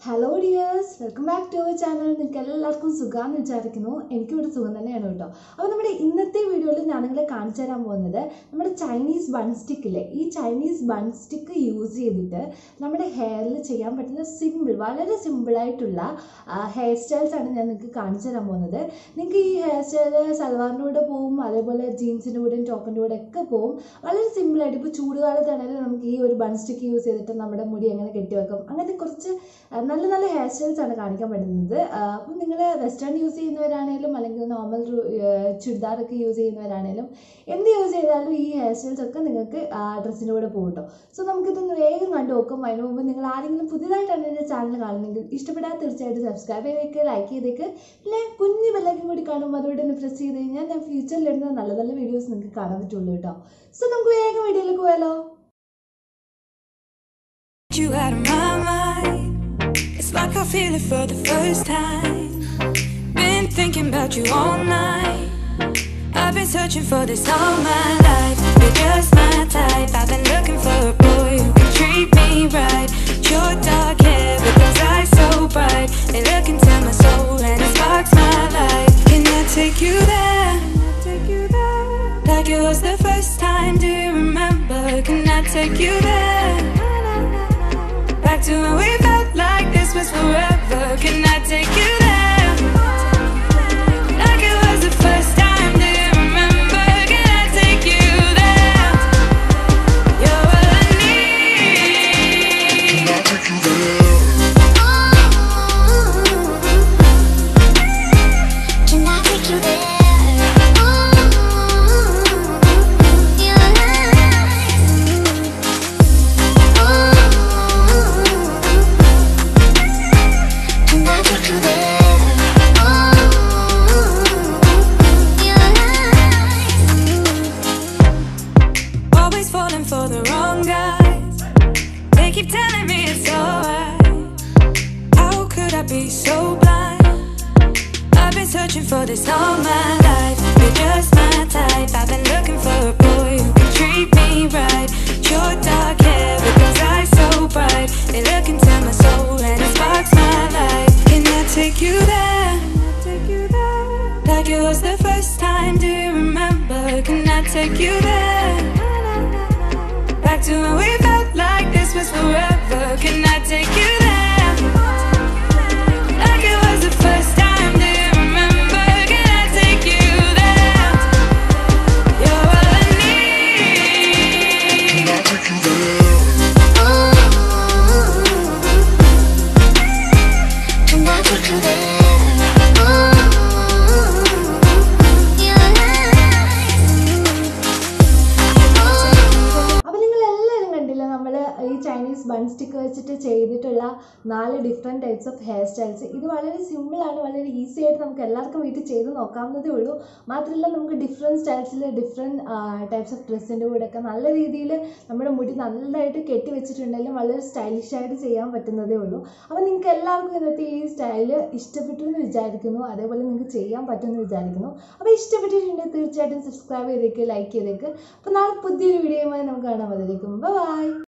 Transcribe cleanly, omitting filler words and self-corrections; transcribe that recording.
Hello dears, welcome back to our channel. നിങ്ങൾക്കെല്ലാവർക്കും സുഖാന്ന് വിചാരിക്കുന്നു. എനിക്കിവിടെ സുഖം തന്നെയാണ് കേട്ടോ. അപ്പോൾ നമ്മുടെ ഇന്നത്തെ വീഡിയോയിൽ ഞാൻ നിങ്ങളെ കാണിച്ചു തരാൻ പോകുന്നത് നമ്മുടെ ചൈനീസ് ബൺ സ്റ്റിക്കില്ലേ, ഈ ചൈനീസ് ബൺ സ്റ്റിക്ക് യൂസ് ചെയ്തിട്ട് നമ്മുടെ ഹെയറിൽ ചെയ്യാൻ പറ്റുന്ന വളരെ സിമ്പിളായിട്ടുള്ള ഹെയർ സ്റ്റൈൽസ് ആണ് ഞാൻ നിങ്ങൾക്ക് കാണിച്ചു തരാൻ പോകുന്നത്. നിങ്ങൾക്ക് ഈ ഹെയർ സ്റ്റൈൽ സൽവാറിൻ്റെ കൂടെ പോവും, അതേപോലെ ജീൻസിൻ്റെ കൂടെയും ടോപ്പിൻ്റെ കൂടെ ഒക്കെ പോവും. വളരെ സിമ്പിളായിട്ട് ഇപ്പോൾ ചൂടുകാലത്താണെങ്കിലും നമുക്ക് ഈ ഒരു ബൺ സ്റ്റിക്ക് യൂസ് ചെയ്തിട്ട് നമ്മുടെ മുടി എങ്ങനെ കെട്ടിവെക്കും, അങ്ങനത്തെ കുറച്ച് നല്ല നല്ല ഹെയർ സ്റ്റൈൽസ് ആണ് കാണിക്കാൻ പറ്റുന്നത്. അപ്പം നിങ്ങൾ വെസ്റ്റേൺ യൂസ് ചെയ്യുന്നവരാണേലും അല്ലെങ്കിൽ നോർമൽ ചുരിദാറൊക്കെ യൂസ് ചെയ്യുന്നവരാണേലും എന്ത് യൂസ് ചെയ്താലും ഈ ഹെയർ സ്റ്റൈൽസ് ഒക്കെ നിങ്ങൾക്ക് ഡ്രസ്സിൻ്റെ കൂടെ പോകും കേട്ടോ. സോ നമുക്കിതൊന്ന് വേഗം കണ്ടു നോക്കും. അതിന് മുമ്പ് നിങ്ങൾ ആരെങ്കിലും പുതിയതായിട്ടാണ് എൻ്റെ ചാനൽ കാണുന്നെങ്കിൽ ഇഷ്ടപ്പെട്ടാൽ തീർച്ചയായിട്ടും സബ്സ്ക്രൈബ് ചെയ്തേക്ക്, ലൈക്ക് ചെയ്തേക്ക്, പിന്നെ കുഞ്ഞു ബെല്ലൈക്കൻ കൂടി കാണുമ്പോൾ അതുകൊണ്ട് ഒന്ന് പ്രസ് ചെയ്ത് കഴിഞ്ഞാൽ ഞാൻ ഫ്യൂച്ചറിൽ ഇടുന്ന നല്ല നല്ല വീഡിയോസ് നിങ്ങൾക്ക് കാണാൻ പറ്റുള്ളൂ കേട്ടോ. സോ നമുക്ക് വേഗം വീഡിയോയിലേക്ക് പോയാലോ. You out of my mind. It's like I feel it for the first time. Been thinking about you all night. I've been searching for this all my life. You're just my type. I've been looking for a boy who can treat me right. Your dark hair with those eyes so bright. They look into my soul and it sparks my life. Can I take you there? Like it was the first time. Do you remember? Can I take you there? Back to when we felt like this was forever. Can I take you there? Like it was the first time. Do you remember? Can I take you there? You're what I need. Can I take you there? Can I take you there? For the wrong guys, they keep telling me it's alright. How could I be so blind? I've been searching for this all my life. You're just my type. I've been looking for a boy who can treat me right. Your dark hair with those eyes so bright. They look into my soul and it sparks my life. Can I take you there? Like it was the first time. Do you remember? Can I take you there? Back to when we felt like this was forever. Can I take you there? Like it was the first time. Do you remember? Can I take you there? You're what I need. Can I take you there? Can I take you there? ഈ Chinese bun stick വെച്ചിട്ട് ചെയ്തിട്ടുള്ള 4 different types of hair styles. ഇത് വളരെ സിമ്പിളാണ്, വളരെ easy ആയിട്ട് നമുക്ക് എല്ലാവർക്കും വീട്ടിൽ ചെയ്ത് നോക്കാവുന്നതേ ഉള്ളൂ. മാത്രമല്ല നമുക്ക് ഡിഫറെൻറ്റ് സ്റ്റൈൽസിൽ ഡിഫറെൻറ്റ് ടൈപ്സ് ഓഫ് ഡ്രസ്സിൻ്റെ കൂടെയൊക്കെ നല്ല രീതിയിൽ നമ്മുടെ മുടി നല്ലതായിട്ട് കെട്ടി വെച്ചിട്ടുണ്ടെങ്കിലും വളരെ സ്റ്റൈലിഷായിട്ട് ചെയ്യാൻ പറ്റുന്നതേ ഉള്ളൂ. അപ്പോൾ നിങ്ങൾക്ക് എല്ലാവർക്കും ഇന്നത്തെ ഈ സ്റ്റൈൽ ഇഷ്ടപ്പെട്ടു എന്ന് വിചാരിക്കുന്നു, അതേപോലെ നിങ്ങൾക്ക് ചെയ്യാൻ പറ്റുമെന്ന് വിചാരിക്കുന്നു. അപ്പോൾ ഇഷ്ടപ്പെട്ടിട്ടുണ്ടെങ്കിൽ തീർച്ചയായിട്ടും സബ്സ്ക്രൈബ് ചെയ്തേക്ക്, ലൈക്ക് ചെയ്തേക്ക്. അപ്പോൾ നാളെ പുതിയൊരു വീഡിയോയുമായി നമുക്ക് കാണാൻ. അതിലേക്കും ബൈ.